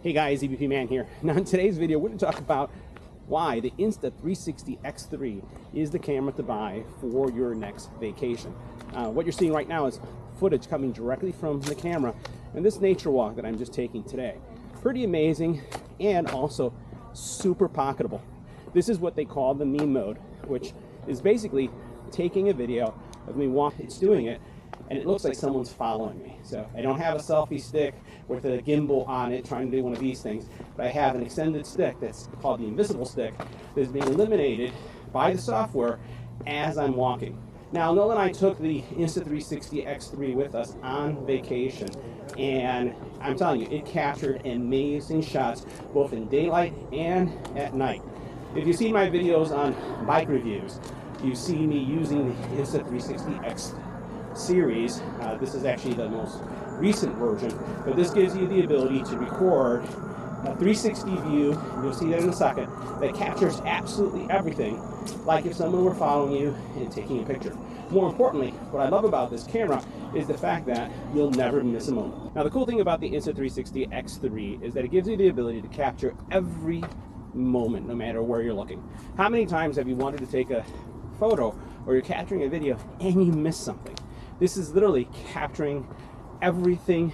Hey guys, EBPMAN here. Now in today's video, we're going to talk about why the Insta360 X3 is the camera to buy for your next vacation. What you're seeing right now is footage coming directly from the camera and this nature walk that I'm just taking today. Pretty amazing and also super pocketable. This is what they call the meme mode, which is basically taking a video of me walking, it's doing it, and it looks like someone's following me. So I don't have a selfie stick with a gimbal on it trying to do one of these things, but I have an extended stick that's called the invisible stick that's being eliminated by the software as I'm walking. Now, Noel and I took the Insta360 X3 with us on vacation, and I'm telling you, it captured amazing shots both in daylight and at night. If you've seen my videos on bike reviews, you see me using the Insta360 X series. This is actually the most recent version, but this gives you the ability to record a 360 view, you'll see that in a second, that captures absolutely everything, like if someone were following you and taking a picture. More importantly, what I love about this camera is the fact that you'll never miss a moment. Now the cool thing about the Insta360 X3 is that it gives you the ability to capture every moment, no matter where you're looking. How many times have you wanted to take a photo or you're capturing a video and you miss something? This is literally capturing everything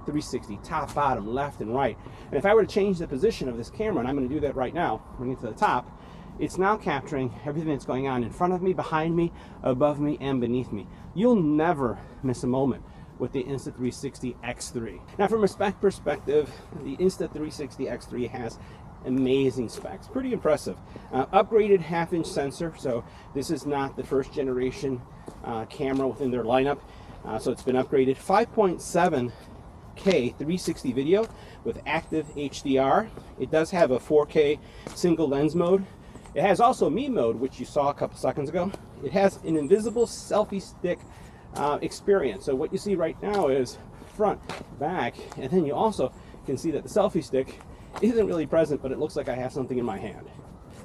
360, top, bottom, left, and right. And if I were to change the position of this camera, and I'm going to do that right now, bring it to the top, it's now capturing everything that's going on in front of me, behind me, above me, and beneath me. You'll never miss a moment with the Insta360 X3. Now from a spec perspective, the Insta360 X3 has amazing specs, pretty impressive. Upgraded half-inch sensor, so this is not the first generation camera within their lineup, so it's been upgraded. 5.7K 360 video with active HDR. It does have a 4K single lens mode. It has also meme mode, which you saw a couple seconds ago. It has an invisible selfie stick experience. So what you see right now is front, back, and then you also can see that the selfie stick isn't really present, but it looks like I have something in my hand.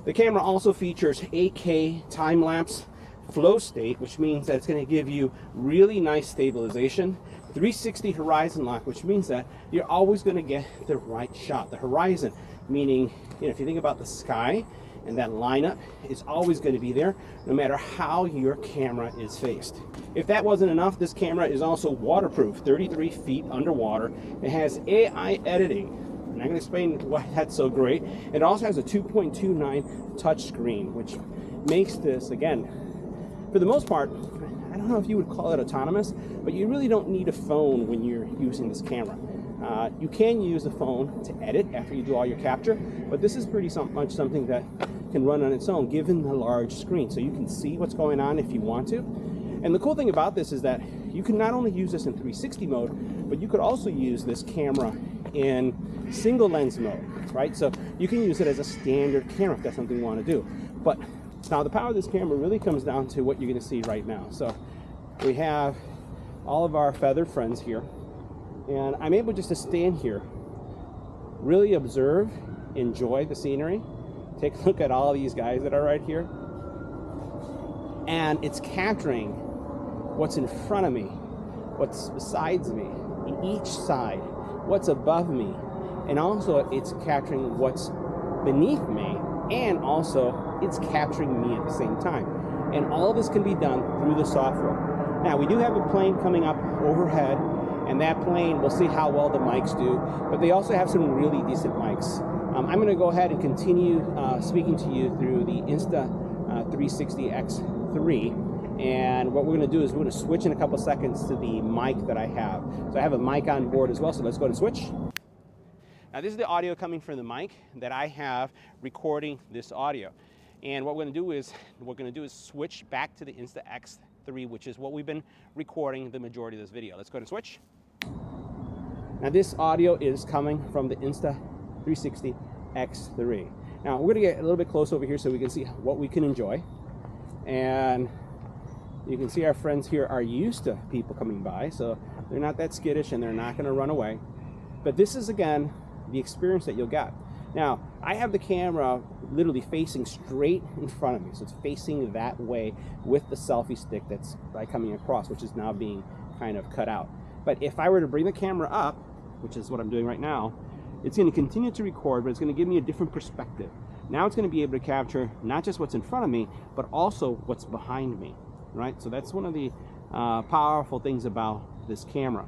The camera also features 8K time-lapse flow state, which means that it's going to give you really nice stabilization. 360 horizon lock, which means that you're always going to get the right shot. The horizon, meaning, if you think about the sky and that lineup, it's always going to be there no matter how your camera is faced. If that wasn't enough, this camera is also waterproof, 33 feet underwater. It has AI editing, and I'm going to explain why that's so great. It also has a 2.29 touchscreen, which makes this, again, for the most part, I don't know if you would call it autonomous, but you really don't need a phone when you're using this camera. You can use a phone to edit after you do all your capture, but this is pretty much something that can run on its own given the large screen, so you can see what's going on if you want to. And the cool thing about this is that you can not only use this in 360 mode, but you could also use this camera in single lens mode, right? So you can use it as a standard camera if that's something you want to do. But now the power of this camera really comes down to what you're going to see right now. So we have all of our feathered friends here, and I'm able just to stand here, really observe, enjoy the scenery, take a look at all these guys that are right here, and it's capturing what's in front of me, what's besides me, each side, what's above me, and also it's capturing what's beneath me, and also it's capturing me at the same time. And all of this can be done through the software. Now we do have a plane coming up overhead, and that plane, we'll see how well the mics do, but they also have some really decent mics. I'm going to go ahead and continue speaking to you through the Insta360 X3, and what we're going to do is we're going to switch in a couple seconds to the mic that I have. So I have a mic on board as well, so let's go ahead and switch. Now this is the audio coming from the mic that I have recording this audio. And what we're going to do is switch back to the Insta360, which is what we've been recording the majority of this video. Let's go ahead and switch. Now this audio is coming from the Insta360 X3. Now we're going to get a little bit close over here so we can see what we can enjoy. And you can see our friends here are used to people coming by, so they're not that skittish and they're not going to run away. But this is, again, the experience that you'll get. Now, I have the camera literally facing straight in front of me, so it's facing that way with the selfie stick that's coming across, which is now being kind of cut out. But if I were to bring the camera up, which is what I'm doing right now, it's going to continue to record, but it's going to give me a different perspective. Now it's going to be able to capture not just what's in front of me, but also what's behind me, right? So that's one of the powerful things about this camera.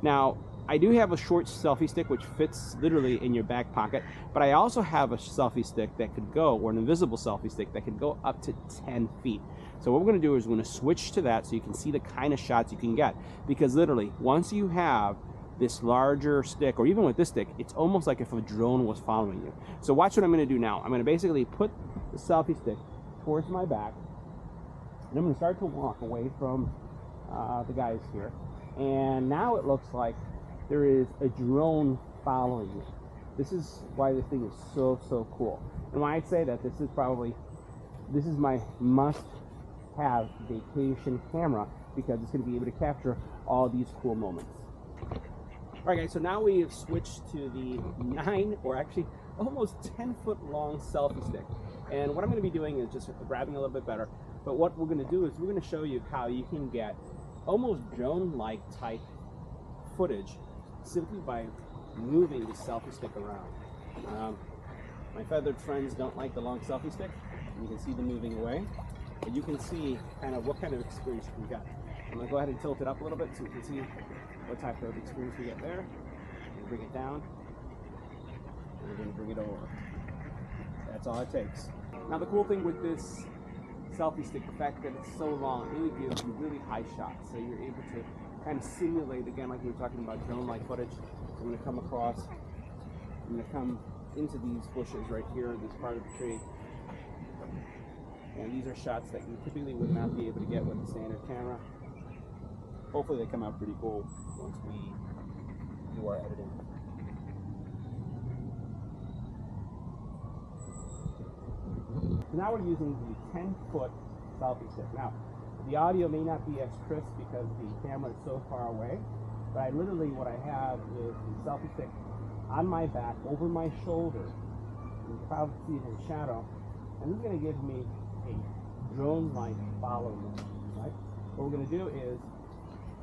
Now, I do have a short selfie stick which fits literally in your back pocket, but I also have a selfie stick that could go, or an invisible selfie stick that could go up to 10 feet. So what we're going to do is we're going to switch to that so you can see the kind of shots you can get. Because literally, once you have this larger stick, or even with this stick, it's almost like if a drone was following you. So watch what I'm going to do now. I'm going to basically put the selfie stick towards my back, and I'm going to start to walk away from the guys here. And now it looks like there is a drone following you. This is why this thing is so cool. And why I'd say that this is my must-have vacation camera, because it's going to be able to capture all these cool moments. All right, guys, so now we have switched to the 9, or actually almost 10-foot long selfie stick. And what I'm going to be doing is just grabbing a little bit better. But what we're going to do is we're going to show you how you can get almost drone-like type footage simply by moving the selfie stick around. My feathered friends don't like the long selfie stick. You can see them moving away, but you can see kind of what kind of experience we got. I'm going to go ahead and tilt it up a little bit so you can see what type of experience we get there. Bring it down, and we're going to bring it over. That's all it takes. Now the cool thing with this selfie stick, the fact that it's so long, it really gives you really high shots. So you're able to kind of simulate, again, like we were talking about drone-like footage. I'm going to come across, I'm going to come into these bushes right here, this part of the tree. And these are shots that you typically would not be able to get with a standard camera. Hopefully they come out pretty cool once we do our editing. So now we're using the 10-foot selfie stick. Now, the audio may not be as crisp because the camera is so far away, but what I have is the selfie stick on my back, over my shoulder. You can probably see it in the shadow. And this is going to give me a drone-like follow mode, right? What we're going to do is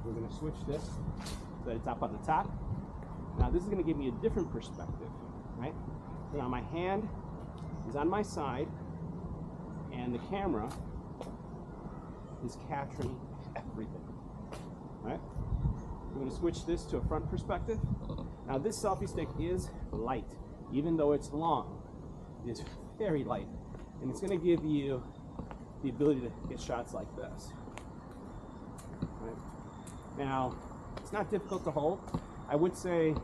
we're going to switch this so that it's up on the top. Now this is going to give me a different perspective, right? So now my hand is on my side, and the camera is capturing everything, right? We're going to switch this to a front perspective. Now this selfie stick is light, even though it's long. It's very light, and it's going to give you the ability to get shots like this. Right? Now, it's not difficult to hold. I would say if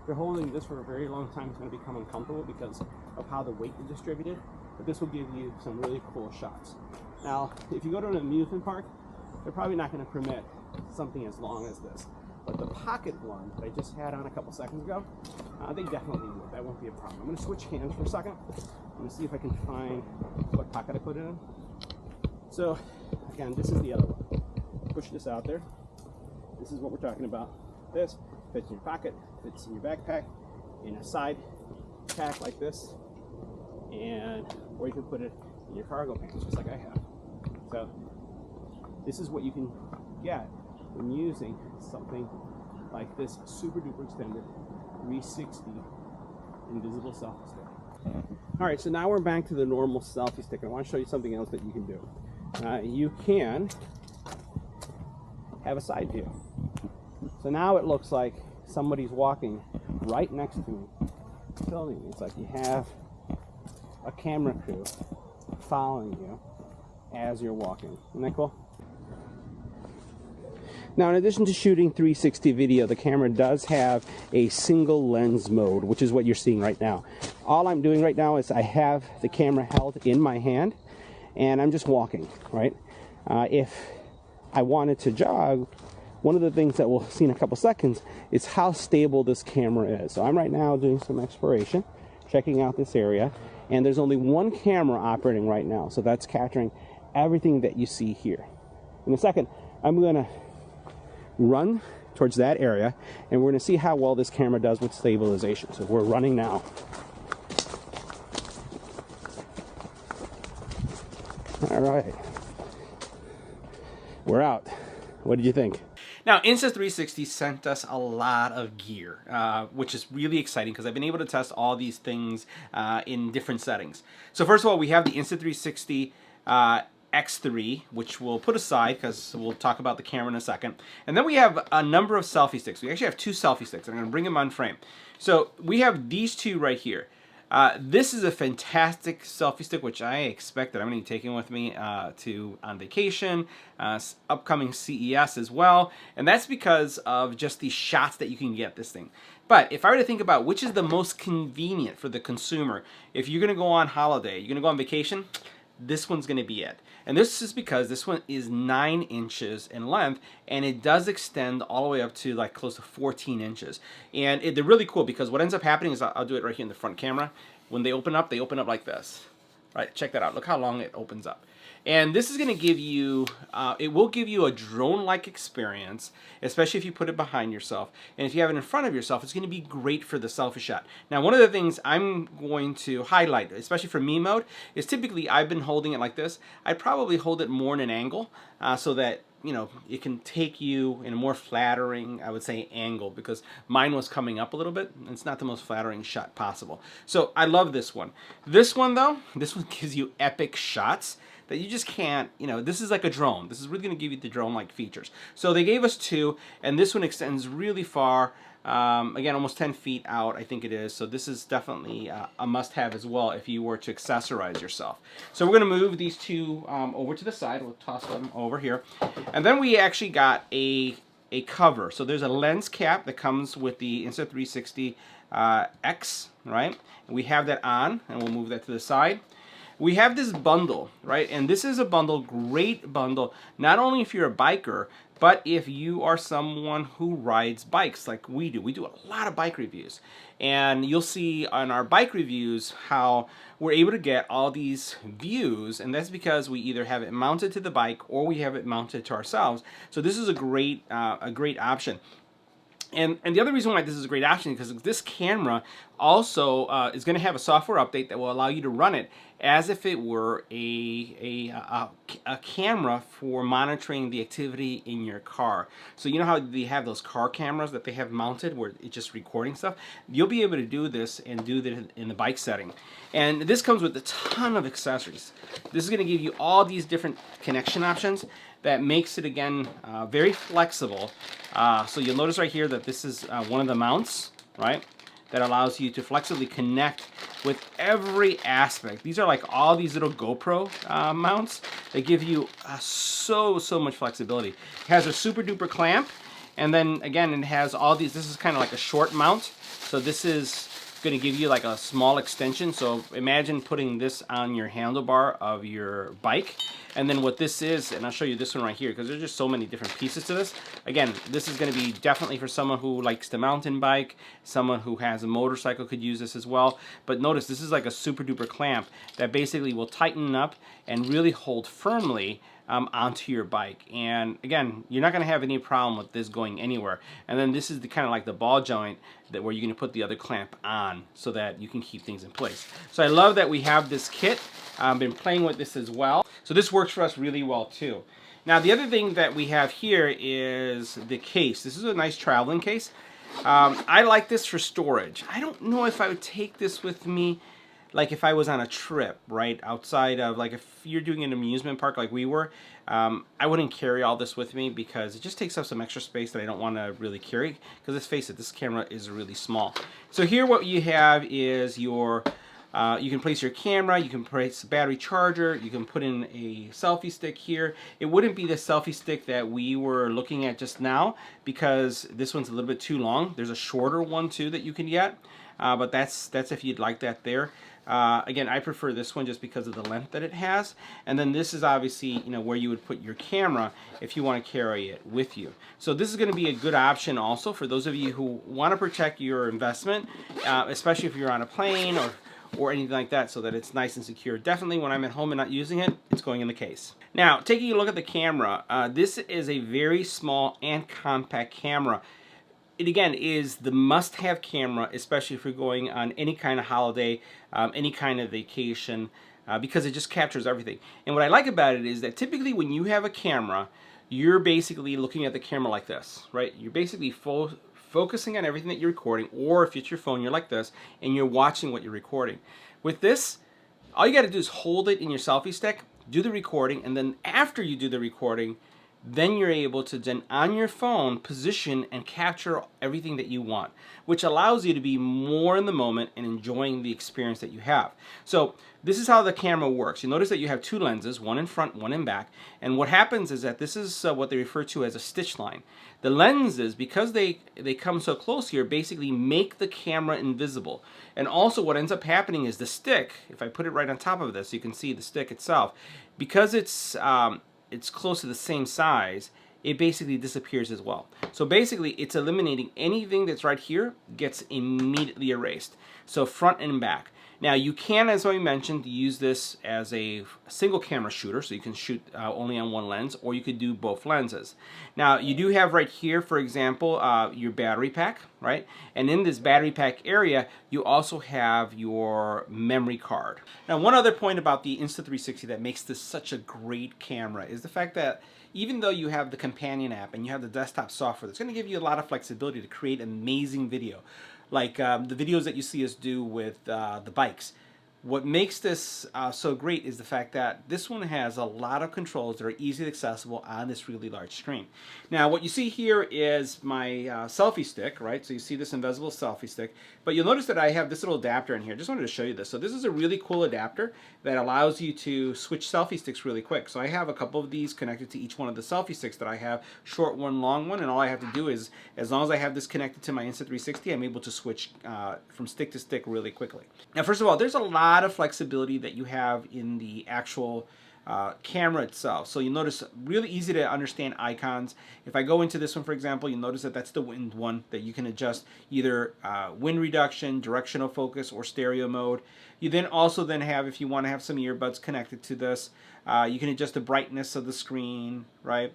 you're holding this for a very long time, it's going to become uncomfortable because of how the weight is distributed, but this will give you some really cool shots. Now, if you go to an amusement park, they're probably not going to permit something as long as this. But the pocket one that I just had on a couple seconds ago, they definitely would. That won't be a problem. I'm going to switch hands for a second. I'm going to see if I can find what pocket I put it in. So, again, this is the other one. Push this out there. This is what we're talking about. This fits in your pocket, fits in your backpack, in a side pack like this, and or you can put it in your cargo pants, just like I have. So, this is what you can get when using something like this super duper extended 360 invisible selfie stick. All right, so now we're back to the normal selfie stick. I want to show you something else that you can do. You can have a side view. So now it looks like somebody's walking right next to me, filming me. It's like you have a camera crew following you as you're walking. Isn't that cool? Now, in addition to shooting 360 video, the camera does have a single lens mode, which is what you're seeing right now. All I'm doing right now is I have the camera held in my hand, and I'm just walking, right? If I wanted to jog, one of the things that we'll see in a couple seconds is how stable this camera is. So I'm right now doing some exploration, checking out this area, and there's only one camera operating right now, so that's capturing everything that you see here. In a second, I'm going to run towards that area, and we're going to see how well this camera does with stabilization. So we're running now. All right, we're out. What did you think? Now, Insta360 sent us a lot of gear, which is really exciting because I've been able to test all these things in different settings. So first of all, we have the Insta360 X3, which we'll put aside because we'll talk about the camera in a second. And then we have a number of selfie sticks. We actually have 2 selfie sticks. I'm going to bring them on frame. So we have these 2 right here. This is a fantastic selfie stick, which I expect that I'm going to be taking with me on vacation, upcoming CES as well, and that's because of just the shots that you can get this thing. But if I were to think about which is the most convenient for the consumer, if you're going to go on holiday, you're going to go on vacation, this one's going to be it. And this is because this one is 9 inches in length, and it does extend all the way up to like close to 14 inches. And they're really cool because what ends up happening is, I'll do it right here in the front camera. When they open up like this. Right, check that out. Look how long it opens up. And this is going to give you, it will give you a drone-like experience, especially if you put it behind yourself. And if you have it in front of yourself, it's going to be great for the selfie shot. Now, one of the things I'm going to highlight, especially for me mode, is typically I've been holding it like this. I probably hold it more in an angle so that, you know, it can take you in a more flattering, I would say, angle, because mine was coming up a little bit, and it's not the most flattering shot possible. So I love this one. This one, though, this one gives you epic shots that you just can't, you know, this is like a drone. This is really going to give you the drone-like features. So they gave us 2, and this one extends really far. Again, almost 10 feet out, I think it is. So this is definitely a must-have as well if you were to accessorize yourself. So we're going to move these 2 over to the side. We'll toss them over here. And then we actually got a cover. So there's a lens cap that comes with the Insta360 X, right? And we have that on, and we'll move that to the side. We have this bundle, right? And this is a bundle, great bundle, not only if you're a biker, but if you are someone who rides bikes like we do. We do a lot of bike reviews. And you'll see on our bike reviews how we're able to get all these views, and that's because we either have it mounted to the bike or we have it mounted to ourselves. So this is a great option. And the other reason why this is a great option is because this camera also is going to have a software update that will allow you to run it as if it were a camera for monitoring the activity in your car. So you know how they have those car cameras that they have mounted where it's just recording stuff? You'll be able to do this and do that in the bike setting. And this comes with a ton of accessories. This is going to give you all these different connection options that makes it, again, very flexible. So you'll notice right here that this is one of the mounts, right, that allows you to flexibly connect with every aspect. These are like all these little GoPro mounts that give you so much flexibility. It has a super duper clamp, and then again it has all these. This is kind of like a short mount, so this is going to give you like a small extension. So imagine putting this on your handlebar of your bike, and then what this is, and I'll show you this one right here because there's just so many different pieces to this. Again, this is going to be definitely for someone who likes to mountain bike, someone who has a motorcycle could use this as well. But notice this is like a super duper clamp that basically will tighten up and really hold firmly onto your bike. And again, you're not going to have any problem with this going anywhere. And then this is the kind of like the ball joint that where you're going to put the other clamp on so that you can keep things in place. So I love that we have this kit. I've been playing with this as well. So this works for us really well too. Now the other thing that we have here is the case. This is a nice traveling case. I like this for storage. I don't know if I would take this with me like if I was on a trip, right, outside of, like if you're doing an amusement park like we were, I wouldn't carry all this with me because it just takes up some extra space that I don't want to really carry, because let's face it, this camera is really small. So here what you have is your, you can place your camera, you can place a battery charger, you can put in a selfie stick here. It wouldn't be the selfie stick that we were looking at just now because this one's a little bit too long. There's a shorter one too that you can get, but that's if you'd like that there. Again, I prefer this one just because of the length that it has. And then this is obviously, you know, where you would put your camera if you want to carry it with you. So this is going to be a good option also for those of you who want to protect your investment, especially if you're on a plane or anything like that, so that it's nice and secure. Definitely when I'm at home and not using it, it's going in the case. Now, taking a look at the camera, this is a very small and compact camera. It again is the must-have camera, especially if you're going on any kind of holiday, any kind of vacation, because it just captures everything. And what I like about it is that typically when you have a camera, you're basically looking at the camera like this, right? You're basically focusing on everything that you're recording, or if it's your phone, you're like this, and you're watching what you're recording. With this, all you got to do is hold it in your selfie stick, do the recording, and then after you do the recording, then you're able to then on your phone position and capture everything that you want, which allows you to be more in the moment and enjoying the experience that you have. So this is how the camera works. You notice that you have two lenses, one in front, one in back, and what happens is that this is what they refer to as a stitch line. The lenses, because they come so close here, basically make the camera invisible. And also what ends up happening is the stick, if I put it right on top of this, you can see the stick itself, because it's close to the same size, it basically disappears as well. So basically it's eliminating anything that's right here gets immediately erased. So front and back. Now you can, as I mentioned, use this as a single camera shooter, so you can shoot only on one lens, or you could do both lenses. Now you do have right here, for example, your battery pack, right? And in this battery pack area, you also have your memory card. Now one other point about the Insta360 that makes this such a great camera is the fact that even though you have the companion app and you have the desktop software, that's going to give you a lot of flexibility to create amazing video. Like the videos that you see us do with the bikes. What makes this so great is the fact that this one has a lot of controls that are easily accessible on this really large screen. Now what you see here is my selfie stick, right? So you see this invisible selfie stick, but you'll notice that I have this little adapter in here. Just wanted to show you this. So this is a really cool adapter that allows you to switch selfie sticks really quick. So I have a couple of these connected to each one of the selfie sticks that I have, short one, long one, and all I have to do is, as long as I have this connected to my Insta360, I'm able to switch from stick to stick really quickly. Now first of all, there's a lot of flexibility that you have in the actual camera itself. So you notice really easy to understand icons. If I go into this one, for example, you'll notice that that's the wind one that you can adjust either wind reduction, directional focus, or stereo mode. You then also have, if you want to have some earbuds connected to this, you can adjust the brightness of the screen, right?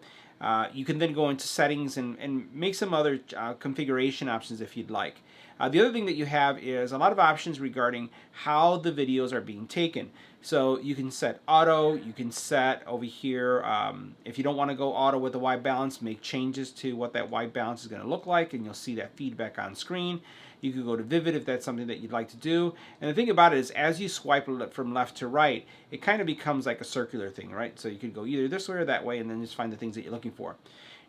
You can then go into settings and make some other configuration options if you'd like. The other thing that you have is a lot of options regarding how the videos are being taken. So you can set auto, you can set over here, if you don't want to go auto with the white balance, make changes to what that white balance is going to look like, and you'll see that feedback on screen. You could go to vivid if that's something that you'd like to do. And the thing about it is, as you swipe from left to right, it kind of becomes like a circular thing, right? So you could go either this way or that way, and then just find the things that you're looking for.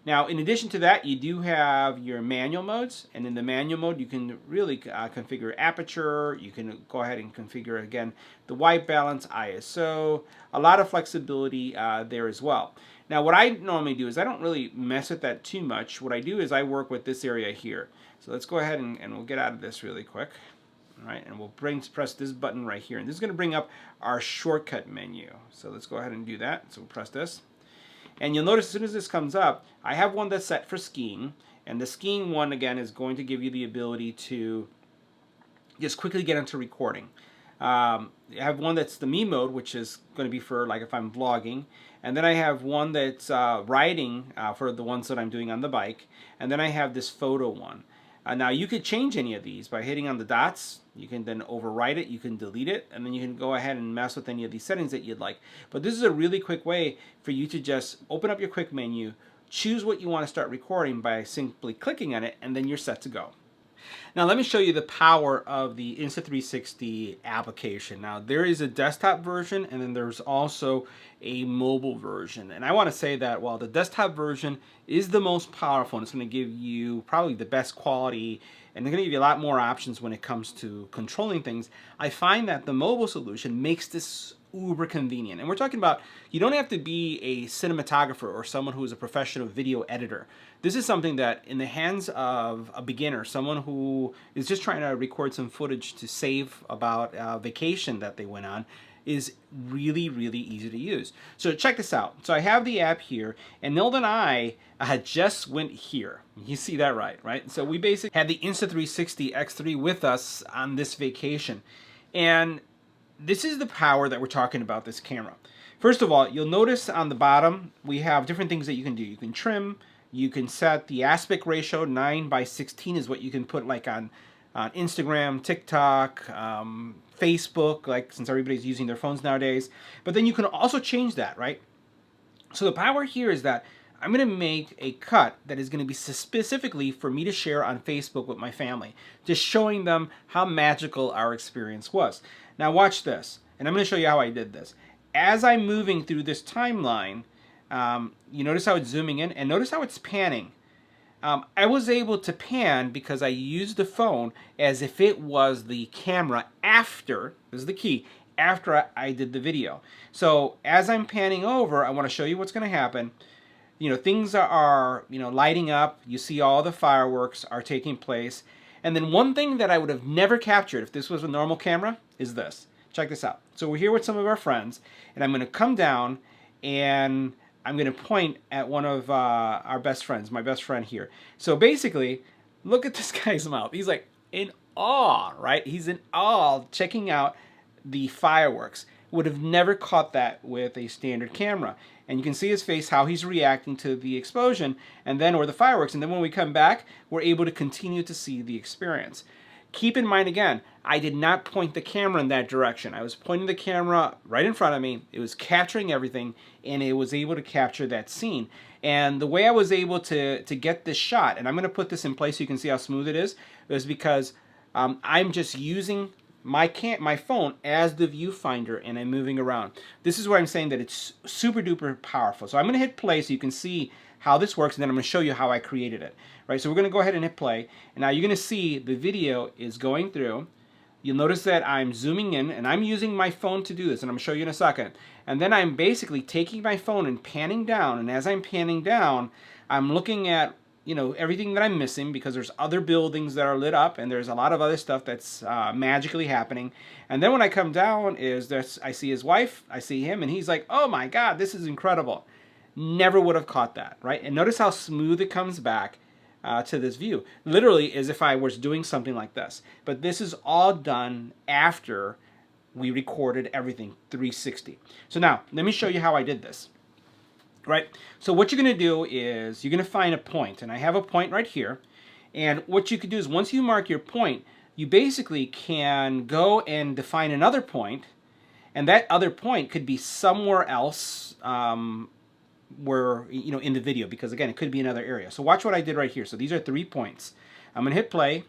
Now, in addition to that, you do have your manual modes, and in the manual mode, you can really configure aperture. You can go ahead and configure, again, the white balance, ISO, a lot of flexibility there as well. Now, what I normally do is I don't really mess with that too much. What I do is I work with this area here. So let's go ahead and we'll get out of this really quick. All right, and we'll press this button right here, and this is going to bring up our shortcut menu. So let's go ahead and do that. So we'll press this. And you'll notice as soon as this comes up, I have one that's set for skiing. And the skiing one, again, is going to give you the ability to just quickly get into recording. I have one that's the me mode, which is going to be for like if I'm vlogging. And then I have one that's riding for the ones that I'm doing on the bike. And then I have this photo one. Now you could change any of these by hitting on the dots. You can then overwrite it, you can delete it, and then you can go ahead and mess with any of these settings that you'd like. But this is a really quick way for you to just open up your quick menu, choose what you want to start recording by simply clicking on it, and then you're set to go. Now let me show you the power of the Insta360 application. Now there is a desktop version, and then there's also a mobile version. And I want to say that while the desktop version is the most powerful, and it's going to give you probably the best quality, and they're going to give you a lot more options when it comes to controlling things, I find that the mobile solution makes this uber convenient. And we're talking about, you don't have to be a cinematographer or someone who is a professional video editor. This is something that in the hands of a beginner, someone who is just trying to record some footage to save about a vacation that they went on, is really, really easy to use. So check this out. So I have the app here, and Nilda and I just went here. You see that right? So we basically had the Insta360 X3 with us on this vacation. And this is the power that we're talking about this camera. First of all, you'll notice on the bottom, we have different things that you can do. You can trim, you can set the aspect ratio, 9:16 is what you can put like on Instagram, TikTok, Facebook, like since everybody's using their phones nowadays. But then you can also change that, right? So the power here is that I'm going to make a cut that is going to be specifically for me to share on Facebook with my family, just showing them how magical our experience was. Now watch this, and I'm going to show you how I did this. As I'm moving through this timeline, you notice how it's zooming in, and notice how it's panning. I was able to pan because I used the phone as if it was the camera after, this is the key, after I did the video. So as I'm panning over, I want to show you what's going to happen. You know, things are lighting up. You see all the fireworks are taking place. And then one thing that I would have never captured if this was a normal camera is this. Check this out. So we're here with some of our friends, and I'm going to come down and I'm going to point at one of our best friends, my best friend here. So basically, look at this guy's mouth. He's like in awe, right? He's in awe checking out the fireworks. Would have never caught that with a standard camera. And you can see his face, how he's reacting to the explosion, and then, or the fireworks. And then when we come back, we're able to continue to see the experience. Keep in mind again, I did not point the camera in that direction. I was pointing the camera right in front of me. It was capturing everything, and it was able to capture that scene. And the way I was able to get this shot, and I'm going to put this in place so you can see how smooth it is because I'm just using my phone as the viewfinder, and I'm moving around. This is where I'm saying that it's super duper powerful. So I'm going to hit play so you can see how this works, and then I'm going to show you how I created it. Right, so we're going to go ahead and hit play, and now you're going to see the video is going through. You'll notice that I'm zooming in, and I'm using my phone to do this, and I'm going to show you in a second. And then I'm basically taking my phone and panning down, and as I'm panning down, I'm looking at everything that I'm missing because there's other buildings that are lit up, and there's a lot of other stuff that's magically happening. And then when I come down, I see his wife, I see him, and he's like, "Oh my God, this is incredible." Never would have caught that, right? And notice how smooth it comes back to this view. Literally as if I was doing something like this. But this is all done after we recorded everything 360. So now, let me show you how I did this. Right? So what you're going to do is you're going to find a point. And I have a point right here. And what you could do is once you mark your point, you basically can go and define another point. And that other point could be somewhere else where in the video, because again it could be another area. So watch what I did right here. So these are 3 points. I'm gonna hit play,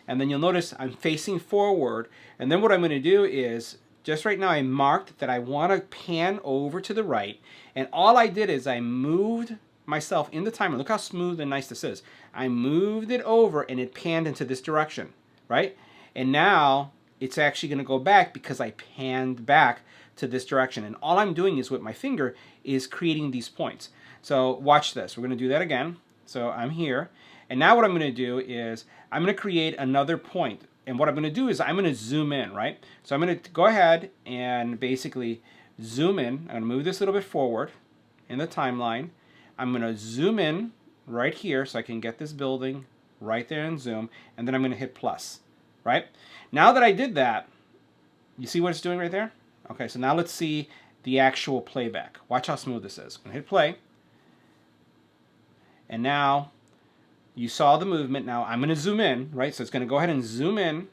and then you'll notice I'm facing forward, and then what I'm gonna do is just right now I marked that I want to pan over to the right, and all I did is I moved myself in the timer. Look how smooth and nice this is. I moved it over and it panned into this direction, right? And now it's actually going to go back because I panned back to this direction. And all I'm doing is with my finger is creating these points. So watch this. We're going to do that again. So I'm here. And now what I'm going to do is I'm going to create another point. And what I'm going to do is I'm going to zoom in, right? So I'm going to go ahead and basically zoom in. I'm going to move this a little bit forward in the timeline. I'm going to zoom in right here so I can get this building right there and zoom. And then I'm going to hit plus, right? Now that I did that, you see what it's doing right there? Okay, so now let's see the actual playback. Watch how smooth this is. I'm going to hit play. And now you saw the movement. Now I'm going to zoom in, right? So it's going to go ahead and zoom in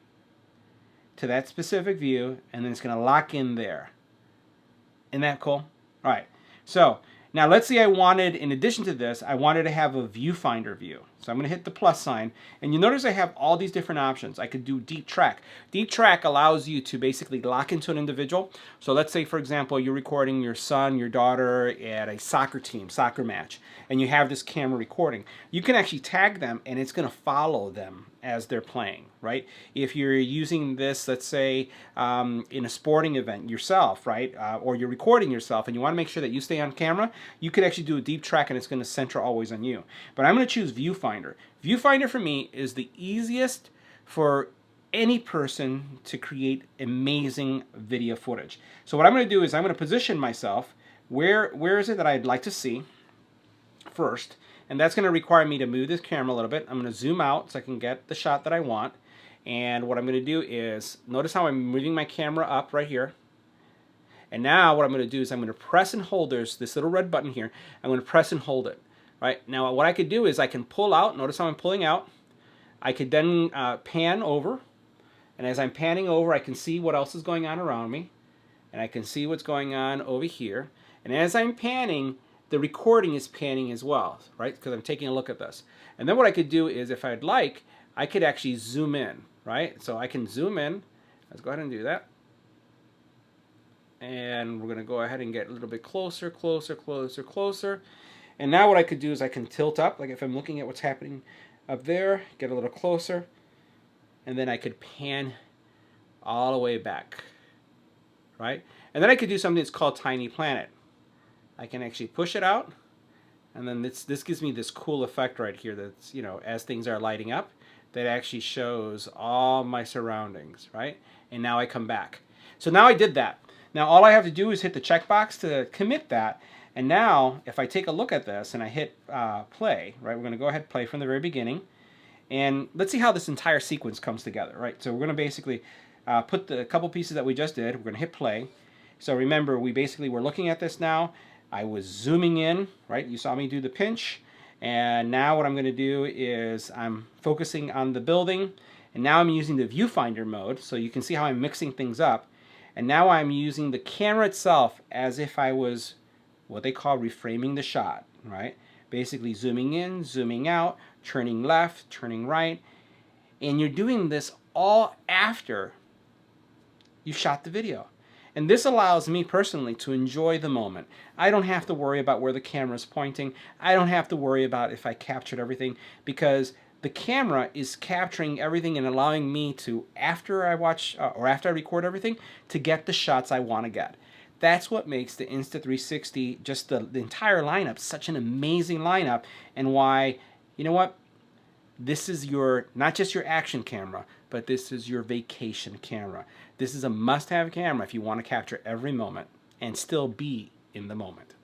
to that specific view, and then it's going to lock in there. Isn't that cool? All right. So now let's say I wanted, in addition to this, I wanted to have a viewfinder view. So I'm going to hit the plus sign, and you notice I have all these different options. I could do deep track. Deep track allows you to basically lock into an individual. So let's say, for example, you're recording your son, your daughter at a soccer match, and you have this camera recording. You can actually tag them, and it's going to follow them as they're playing, right? If you're using this, let's say, in a sporting event yourself, right? Or you're recording yourself, and you want to make sure that you stay on camera, you could actually do a deep track, and it's going to center always on you. But I'm going to choose viewfinder. Viewfinder for me is the easiest for any person to create amazing video footage. So what I'm going to do is I'm going to position myself where is it that I'd like to see first, and that's going to require me to move this camera a little bit. I'm going to zoom out so I can get the shot that I want. And what I'm going to do is, notice how I'm moving my camera up right here. And now what I'm going to do is I'm going to press and hold, there's this little red button here. I'm going to press and hold it. Right? Now what I could do is I can pull out, notice how I'm pulling out. I could then pan over, and as I'm panning over I can see what else is going on around me, and I can see what's going on over here. And as I'm panning, the recording is panning as well, right? Because I'm taking a look at this. And then what I could do is, if I'd like, I could actually zoom in, right? So I can zoom in. Let's go ahead and do that. And we're going to go ahead and get a little bit closer, closer, closer, closer. And now what I could do is I can tilt up, like if I'm looking at what's happening up there, get a little closer, and then I could pan all the way back, right? And then I could do something that's called Tiny Planet. I can actually push it out, and then this gives me this cool effect right here that's, you know, as things are lighting up, that actually shows all my surroundings, right? And now I come back. So now I did that. Now all I have to do is hit the checkbox to commit that. And now if I take a look at this and I hit play, right? We're going to go ahead and play from the very beginning. And let's see how this entire sequence comes together, right? So we're going to basically put the couple pieces that we just did. We're going to hit play. So remember, we basically were looking at this now. I was zooming in, right? You saw me do the pinch. And now what I'm going to do is I'm focusing on the building. And now I'm using the viewfinder mode, so you can see how I'm mixing things up. And now I'm using the camera itself as if I was what they call reframing the shot, right? Basically zooming in, zooming out, turning left, turning right. And you're doing this all after you shot the video. And this allows me personally to enjoy the moment. I don't have to worry about where the camera is pointing. I don't have to worry about if I captured everything, because the camera is capturing everything and allowing me to, after I watch or after I record everything, to get the shots I want to get. That's what makes the Insta360, just the entire lineup, such an amazing lineup, and why, you know what? This is your, not just your action camera, but this is your vacation camera. This is a must-have camera if you want to capture every moment and still be in the moment.